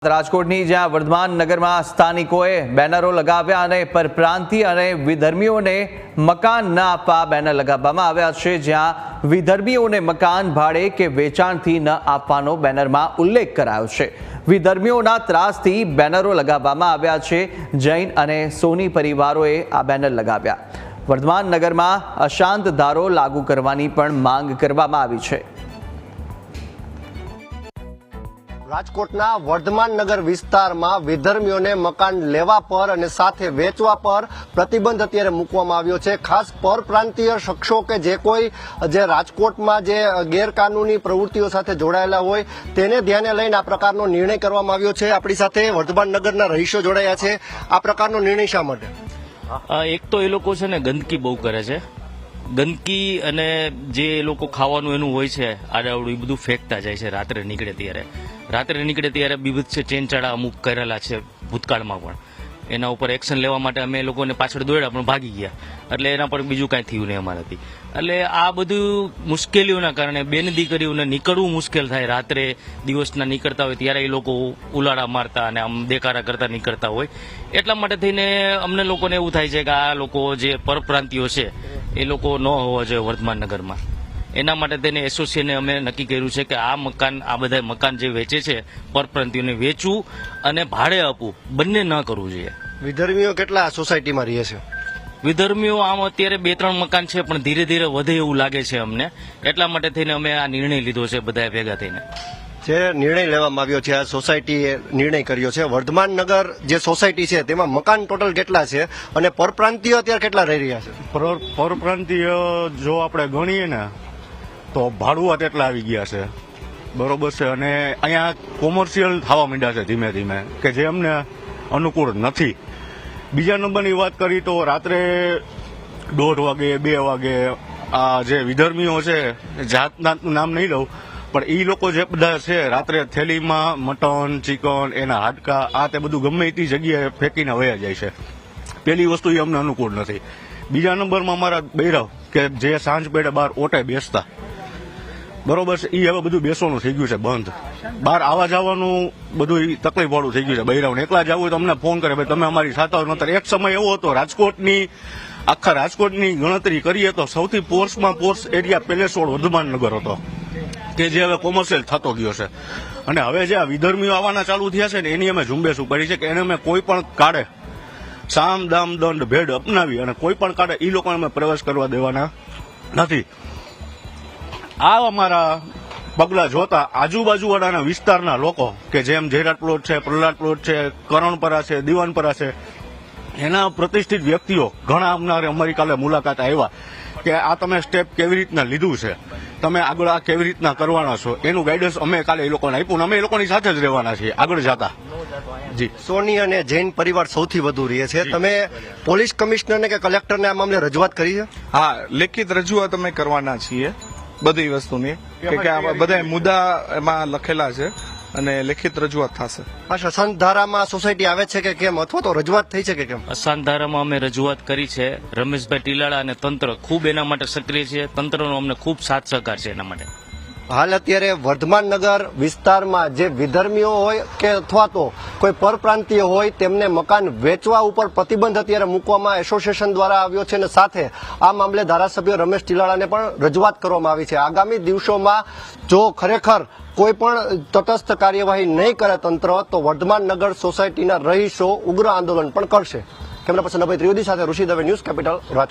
રાજકોટની જ્યાં વર્ધમાન નગરમાં સ્થાનિકોએ બેનરો લગાવ્યા અને પરપ્રાંતીય અને વિધર્મીઓને મકાન ન આપવા બેનર લગાવવામાં આવ્યા છે, જ્યાં વિધર્મીઓને મકાન ભાડે કે વેચાણથી ન આપવાનો બેનરમાં ઉલ્લેખ કરાયો છે। વિધર્મીઓના ત્રાસથી બેનરો લગાવવામાં આવ્યા છે। જૈન અને સોની પરિવારોએ આ બેનર લગાવ્યા। વર્ધમાન નગરમાં અશાંત ધારો લાગુ કરવાની પણ માંગ કરવામાં આવી છે। રાજકોટના વર્ધમાન નગર વિસ્તારમાં વિધર્મીઓને મકાન લેવા પર અને સાથે વેચવા પર પ્રતિબંધ અત્યારે મૂકવામાં આવ્યો છે। ખાસ પરપ્રાંતીય શખ્સો કે જે રાજકોટમાં જે ગેરકાનૂની પ્રવૃત્તિઓ સાથે જોડાયેલા હોય તેને ધ્યાને લઈને આ પ્રકારનો નિર્ણય કરવામાં આવ્યો છે। આપણી સાથે વર્ધમાન નગરના રહીશો જોડાયા છે। આ પ્રકારનો નિર્ણય શા માટે? એક તો એ લોકો છે ને ગંદકી બહુ કરે છે, ગંદકી અને જે લોકો ખાવાનું એનું હોય છે આડાવડું એ બધું ફેંકતા જાય છે। રાત્રે નીકળે ત્યારે બીભત્સ ચેનચાળા અમુક કરેલા છે ભૂતકાળમાં પણ। એના ઉપર એક્શન લેવા માટે અમે લોકોને પાછળ દોડ્યા પણ ભાગી ગયા, એટલે એના પર બીજું કાંઈ થયું નહીં અમારાથી। એટલે આ બધું મુશ્કેલીઓના કારણે બેન દીકરીઓને નીકળવું મુશ્કેલ થાય। રાત્રે દિવસના નીકળતા હોય ત્યારે એ લોકો ઉલાળા મારતા અને આમ દેકારા કરતા નીકળતા હોય, એટલા માટે થઈને અમને લોકોને એવું થાય છે કે આ લોકો જે પરપ્રાંતિયો છે એ લોકો ન હોવા જોઈએ વર્ધમાન નગરમાં। એના માટે તેને એસોસિએશને અમે નક્કી કર્યું છે કે આ બધા મકાન જે વેચે છે પરપ્રાંતિયોને વેચવું અને ભાડે આપવું બંને ન કરવું જોઈએ। વિધર્મીઓ કેટલા સોસાયટીમાં રહે છે? વિધર્મીઓ આમ અત્યારે 2-3 મકાન છે, પણ ધીરે ધીરે વધે એવું લાગે છે અમને, એટલા માટે થઈને અમે આ નિર્ણય લીધો છે બધા ભેગા થઈને। જે નિર્ણય લેવામાં આવ્યો છે, આ સોસાયટીએ નિર્ણય કર્યો છે, વર્ધમાન નગર જે સોસાયટી છે તેમાં મકાન ટોટલ કેટલા છે અને પરપ્રાંતીય અત્યારે કેટલા રહી રહ્યા છે? પરપ્રાંતીય જો આપણે ગણીએ ને તો ભાડુઆત એટલા આવી ગયા છે, બરોબર છે, અને અહીંયા કોમર્શિયલ થવા માંડ્યા છે ધીમે ધીમે, કે જે અમને અનુકૂળ નથી। બીજા નંબરની વાત કરી તો રાત્રે 1:30 વાગે 2 વાગે આ જે વિધર્મીઓ છે, જાતનું નામ નહીં લઉં, પણ એ લોકો જે બધા છે રાત્રે થેલીમાં મટન ચિકન એના હાડકા આ તે બધું ગમે તે જગ્યાએ ફેંકીને વયા જાય છે। પેલી વસ્તુ એ અમને અનુકૂળ નથી। બીજા નંબરમાં અમારા બૈરાવ કે જે સાંજ પેડે બહાર ઓટે બેસતા, બરોબર છે, એ હવે બધું બેસવાનું થઈ ગયું છે બંધ। બહાર આવવા જવાનું બધું તકલીફ વાળું થઈ ગયું છે। બૈરાવને એકલા જવું હોય તો અમને ફોન કરે, ભાઈ તમે અમારી સાથે આવો। નતર એક સમય એવો હતો આખા રાજકોટની ગણતરી કરીએ તો સૌથી પોર્સમાં પોર્સ એરિયા પેલેસોડ વર્ધમાન નગર હતો, કે જે હવે કોમર્શિયલ થતો ગયો છે। અને હવે જે આ વિધર્મીઓ આવવાના ચાલુ થયા છે ને એની અમે ઝુંબેશ ઉપાડી છે કે એને અમે કોઈ પણ કાળે સામ દામ દંડ ભેદ અપનાવી અને કોઈ પણ કાળે એ લોકોને અમે પ્રવેશ કરવા દેવાના નથી। આ અમારા પગલા જોતા આજુબાજુવાળાના વિસ્તારના લોકો કે જેમ જયરાટ પ્લોટ છે, પ્રહલાદ પ્લોટ છે, કરણપરા છે, દીવાનપરા છે, એના પ્રતિષ્ઠિત વ્યક્તિઓ ઘણા અમારી કાલે મુલાકાત આવ્યા કે આ તમે સ્ટેપ કેવી રીતના લીધું છે, તમે આગળ આ કેવી રીતના કરવાના છો, એનું ગાઈડન્સ અમે કાલે એ લોકોને આપ્યું। અમે એ લોકોની સાથે જ રહેવાના છીએ આગળ જતા। જી, સોની અને જૈન પરિવાર સૌથી વધુ રહે છે। તમે પોલીસ કમિશનરને કે કલેક્ટરને આ મામલે રજૂઆત કરી છે? હા, લેખિત રજૂઆત અમે કરવાના છીએ બધી વસ્તુની, કે આ બધા મુદ્દા એમાં લખેલા છે અને લેખિત રજૂઆત થશે। આ અશાંત ધારામાં સોસાયટી આવે છે કે કેમ, અથવા તો રજૂઆત થઈ છે કે કેમ? અશાંત ધારામાં અમે રજૂઆત કરી છે। રમેશભાઈ ટીલાળા અને તંત્ર ખૂબ એના માટે સક્રિય છે, તંત્રનો અમને ખૂબ સાથ સહકાર છે એના માટે। હાલ અત્યારે વર્ધમાન નગર વિસ્તારમાં જે વિધર્મીઓ હોય કે અથવા તો કોઈ પરપ્રાંતીય હોય તેમને મકાન વેચવા ઉપર પ્રતિબંધ અત્યારે મૂકવામાં એસોસિએશન દ્વારા આવ્યો છે, અને સાથે આ મામલે ધારાસભ્ય રમેશ ટીલાળાને પણ રજૂઆત કરવામાં આવી છે। આગામી દિવસોમાં જો ખરેખર કોઈ પણ તટસ્થ કાર્યવાહી નહીં કરે તંત્ર, તો વર્ધમાન નગર સોસાયટીના રહીશો ઉગ્ર આંદોલન પણ કરશે। કેમેરા પર્સન અભય ત્રિવેદી સાથે ઋષિ દવે, ન્યૂઝ કેપિટલ, રાજકોટ।